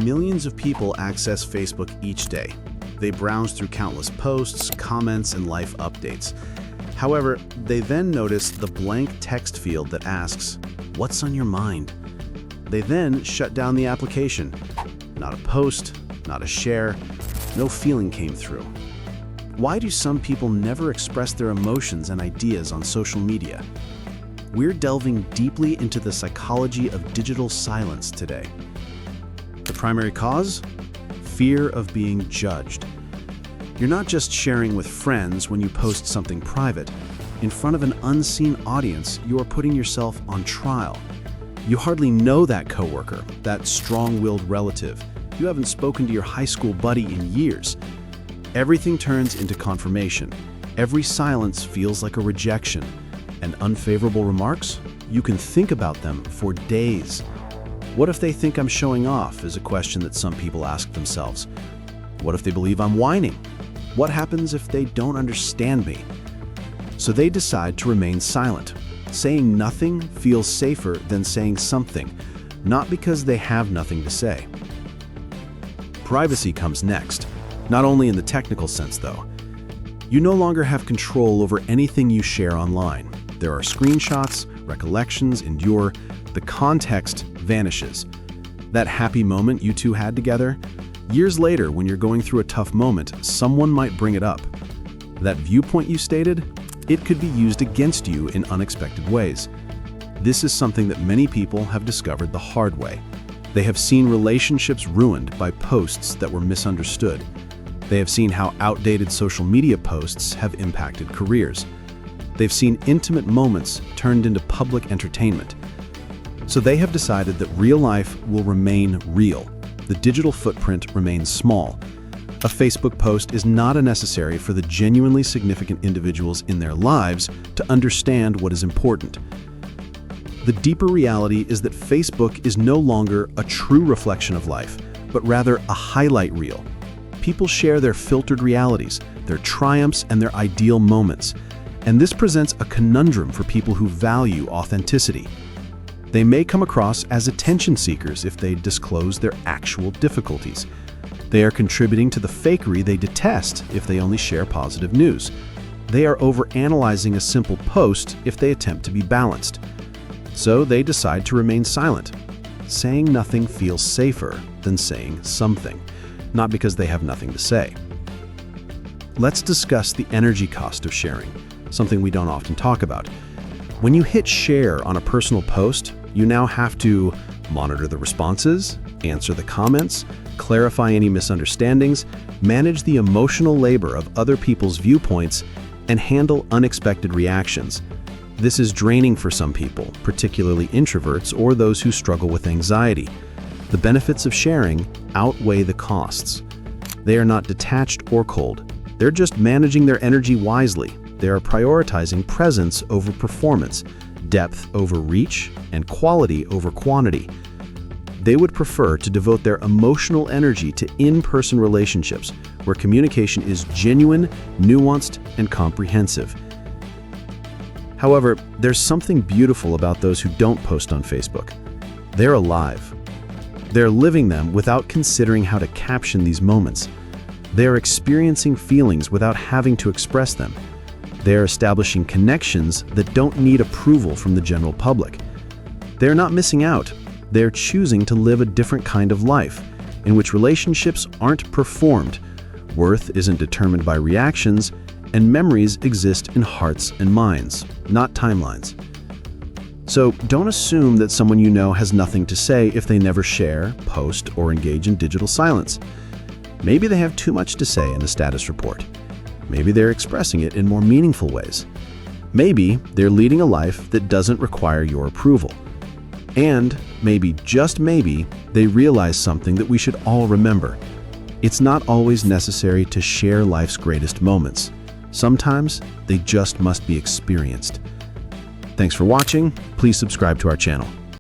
Millions of people access Facebook each day. They browse through countless posts, comments, and life updates. However, they then notice the blank text field that asks, "What's on your mind?" They then shut down the application. Not a post, not a share, no feeling came through. Why do some people never express their emotions and ideas on social media? We're delving deeply into the psychology of digital silence today. The primary cause? Fear of being judged. You're not just sharing with friends when you post something private. In front of an unseen audience, you are putting yourself on trial. You hardly know that coworker, that strong-willed relative. You haven't spoken to your high school buddy in years. Everything turns into confirmation. Every silence feels like a rejection. And unfavorable remarks? You can think about them for days. What if they think I'm showing off is a question that some people ask themselves. What if they believe I'm whining? What happens if they don't understand me? So they decide to remain silent. Saying nothing feels safer than saying something, not because they have nothing to say. Privacy comes next, not only in the technical sense though. You no longer have control over anything you share online. There are screenshots, recollections endure, the context vanishes. That happy moment you two had together, years later when you're going through a tough moment, someone might bring it up. That viewpoint you stated, it could be used against you in unexpected ways. This is something that many people have discovered the hard way. They have seen relationships ruined by posts that were misunderstood. They have seen how outdated social media posts have impacted careers. They've seen intimate moments turned into public entertainment. So they have decided that real life will remain real. The digital footprint remains small. A Facebook post is not necessary for the genuinely significant individuals in their lives to understand what is important. The deeper reality is that Facebook is no longer a true reflection of life, but rather a highlight reel. People share their filtered realities, their triumphs, and their ideal moments. And this presents a conundrum for people who value authenticity. They may come across as attention seekers if they disclose their actual difficulties. They are contributing to the fakery they detest if they only share positive news. They are overanalyzing a simple post if they attempt to be balanced. So they decide to remain silent. Saying nothing feels safer than saying something, not because they have nothing to say. Let's discuss the energy cost of sharing, something we don't often talk about. When you hit share on a personal post, you now have to monitor the responses, answer the comments, clarify any misunderstandings, manage the emotional labor of other people's viewpoints, and handle unexpected reactions. This is draining for some people, particularly introverts or those who struggle with anxiety. The benefits of sharing outweigh the costs. They are not detached or cold. They're just managing their energy wisely. They are prioritizing presence over performance, depth over reach, and quality over quantity. They would prefer to devote their emotional energy to in-person relationships, where communication is genuine, nuanced, and comprehensive. However, there's something beautiful about those who don't post on Facebook. They're alive. They're living them without considering how to caption these moments. They're experiencing feelings without having to express them. They're establishing connections that don't need approval from the general public. They're not missing out. They're choosing to live a different kind of life, in which relationships aren't performed, worth isn't determined by reactions, and memories exist in hearts and minds, not timelines. So don't assume that someone you know has nothing to say if they never share, post, or engage in digital silence. Maybe they have too much to say in a status report. Maybe they're expressing it in more meaningful ways. Maybe they're leading a life that doesn't require your approval. And maybe, just maybe, they realize something that we should all remember. It's not always necessary to share life's greatest moments. Sometimes they just must be experienced. Thanks for watching. Please subscribe to our channel.